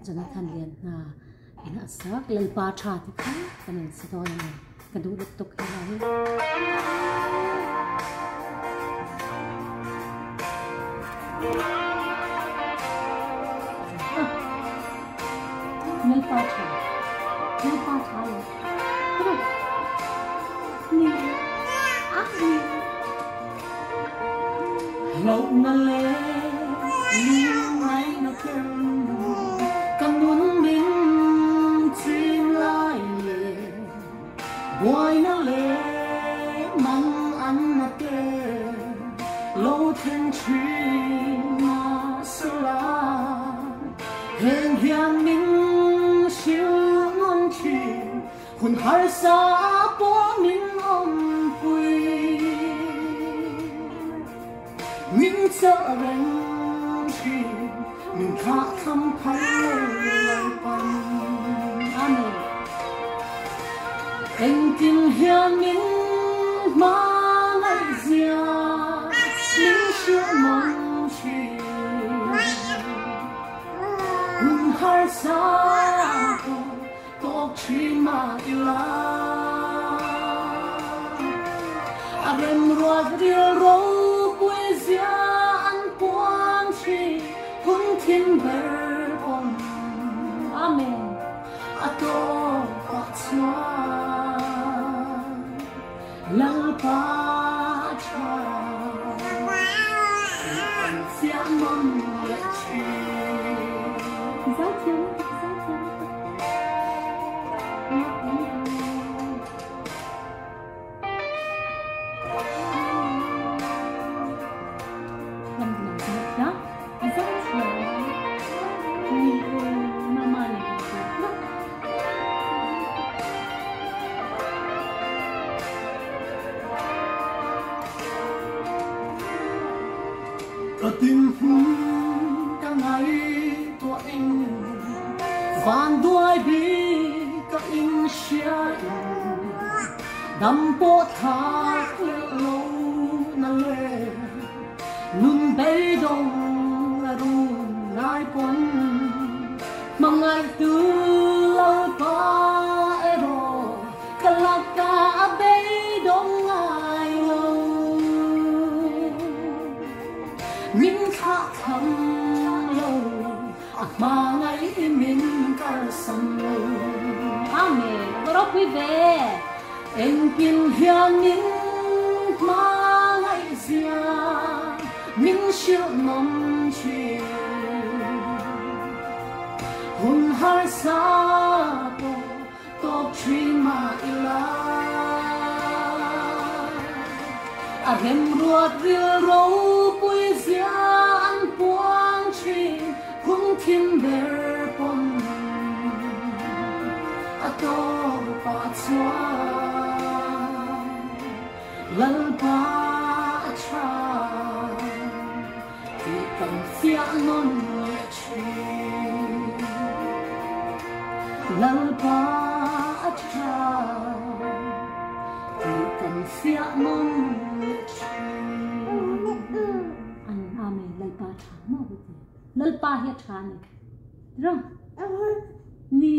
jangan kan lian na ina sak lalpa cha ti khan kanin siton na kadu tuk hilani lalpa cha ni akhi lâu na lệ lưu ngày na kêu càng muốn mình chim lại lệ boy na lệ mong ăn na kê lâu thiên chi mà sơ la hẹn hiền mình siêu ngon chi hồn hai xa bỏ mình ôm vui mình sợ rằng chi mình khát thăm thấy lời bằng amen anh tin hiền mình mà lại già mình sợ mong chi hùng hai xa tốt chi mà ila em ruột điều râu thiên berpon amen ato patwa lalpa cha an sia mom la chi zachen tình cả ngày tua anh vàng đuôi đi các anh xe đâm bộ thác lâu na lệ nun bay đông là ru nai pon mang ngày từ lâu ba ero kalaka bay đông ngày lâu mình khát thầm lâu mà ngày mình cả sầm lâu amen bro quý về anh tin hiền mình mà ngày già mình siêu mong chi hồn hai xa tốt chi mà ila em ruột riêu râu bụi giang buông chi hung thiên berpon ato patwa lalpa cha ti kam fia non chi lalpa cha ti kam fia non amen lalpa cha mo lalpa hi cha ni rong ni